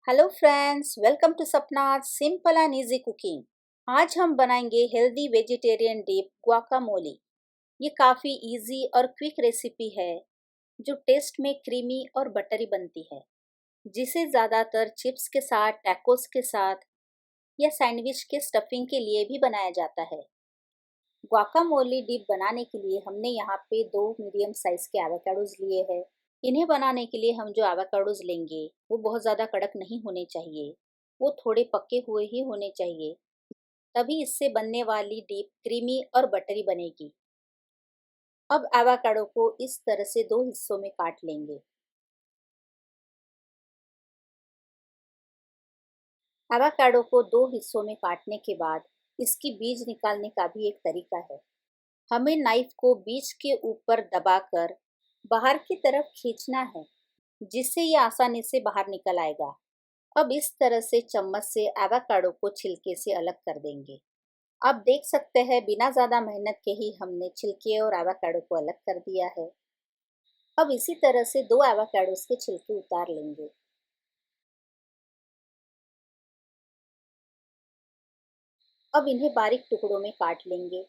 Hello friends, welcome to सपना simple and easy cooking. आज हम बनाएंगे हेल्दी वेजिटेरियन डिप गुआकामोली। ये काफ़ी इजी और क्विक रेसिपी है जो टेस्ट में क्रीमी और बटरी बनती है, जिसे ज़्यादातर चिप्स के साथ, टैकोस के साथ या सैंडविच के स्टफिंग के लिए भी बनाया जाता है। गुआकामोली डिप बनाने के लिए हमने यहाँ पे 2 मीडियम साइज़ के एवोकाडोज लिए हैं। इन्हें बनाने के लिए हम जो एवोकाडोज लेंगे वो बहुत ज़्यादा कड़क नहीं होने चाहिए, वो थोड़े पके हुए ही होने चाहिए, तभी इससे बनने वाली डिप क्रीमी और बटरी बनेगी। अब एवोकाडो को इस तरह से 2 हिस्सों में काट लेंगे। एवोकाडो को 2 हिस्सों में काटने के बाद इसकी बीज निकालने का भी एक तरीका है। हमें नाइफ को बीज के ऊपर दबाकर बाहर की तरफ खींचना है, जिससे ये आसानी से बाहर निकल आएगा। अब इस तरह से चम्मच से एवोकाडो को छिलके से अलग कर देंगे। आप देख सकते हैं बिना ज़्यादा मेहनत के ही हमने छिलके और एवोकाडो को अलग कर दिया है। अब इसी तरह से 2 एवोकाडोस के छिलके उतार लेंगे। अब इन्हें बारीक टुकड़ों में काट लेंगे।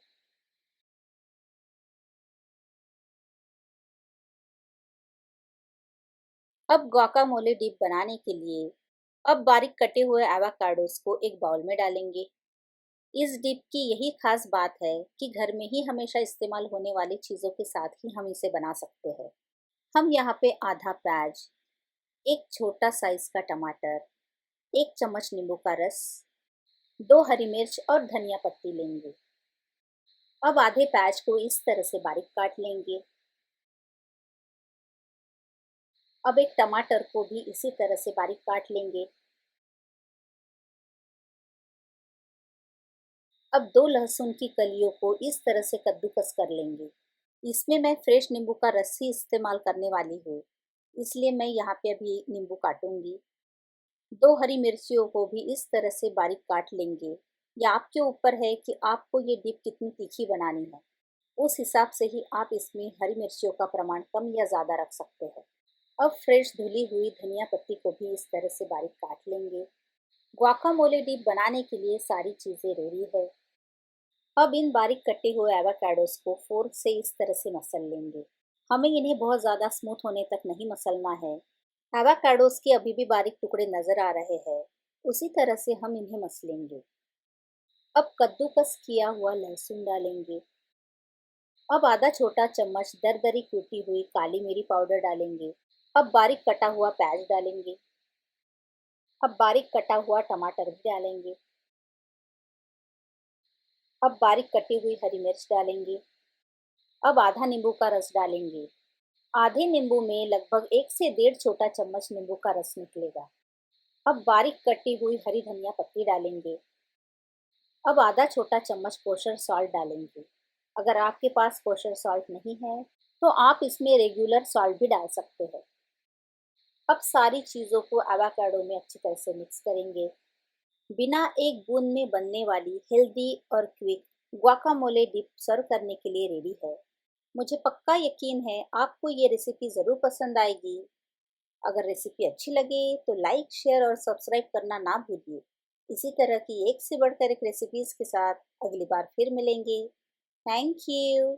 अब गुआकामोले डिप बनाने के लिए अब बारीक कटे हुए एवोकाडोस को एक बाउल में डालेंगे। इस डिप की यही खास बात है कि घर में ही हमेशा इस्तेमाल होने वाली चीज़ों के साथ ही हम इसे बना सकते हैं। हम यहाँ पे आधा प्याज, एक छोटा साइज का टमाटर, 1 चम्मच नींबू का रस, 2 हरी मिर्च और धनिया पत्ती लेंगे। अब आधे प्याज को इस तरह से बारीक काट लेंगे। अब एक टमाटर को भी इसी तरह से बारीक काट लेंगे। अब 2 लहसुन की कलियों को इस तरह से कद्दूकस कर लेंगे। इसमें मैं फ्रेश नींबू का रस ही इस्तेमाल करने वाली हूँ, इसलिए मैं यहाँ पे अभी नींबू काटूंगी। 2 हरी मिर्चियों को भी इस तरह से बारीक काट लेंगे। या आपके ऊपर है कि आपको ये डिप कितनी तीखी बनानी है, उस हिसाब से ही आप इसमें हरी मिर्चियों का प्रमाण कम या ज़्यादा रख सकते हैं। अब फ्रेश धुली हुई धनिया पत्ती को भी इस तरह से बारीक काट लेंगे। गुआकामोले डिप बनाने के लिए सारी चीज़ें रेडी है। अब इन बारीक कटे हुए एवोकाडोस को फोर्क से इस तरह से मसल लेंगे। हमें इन्हें बहुत ज़्यादा स्मूथ होने तक नहीं मसलना है। एवोकाडोस के अभी भी बारीक टुकड़े नज़र आ रहे हैं, उसी तरह से हम इन्हें मसलेंगे। अब कद्दूकस किया हुआ लहसुन डालेंगे। अब आधा छोटा चम्मच दरदरी कूटी हुई काली मिरी पाउडर डालेंगे। अब बारीक कटा हुआ प्याज डालेंगे। अब बारीक कटा हुआ टमाटर भी डालेंगे। अब बारीक कटी हुई हरी मिर्च डालेंगे। अब आधा नींबू का रस डालेंगे। आधे नींबू में लगभग 1 से 1.5 छोटा चम्मच नींबू का रस निकलेगा। अब बारीक कटी हुई हरी धनिया पत्ती डालेंगे। अब आधा छोटा चम्मच कोशर सॉल्ट डालेंगे। अगर आपके पास कोशर सॉल्ट नहीं है तो आप इसमें रेगुलर सॉल्ट भी डाल सकते हैं। अब सारी चीज़ों को एवोकाडो में अच्छी तरह से मिक्स करेंगे। बिना एक बूंद में बनने वाली हेल्दी और क्विक गुआकामोले डिप सर्व करने के लिए रेडी है। मुझे पक्का यकीन है आपको ये रेसिपी ज़रूर पसंद आएगी। अगर रेसिपी अच्छी लगे तो लाइक, शेयर और सब्सक्राइब करना ना भूलिए। इसी तरह की एक से बढ़कर एक रेसिपीज़ के साथ अगली बार फिर मिलेंगे। Thank you.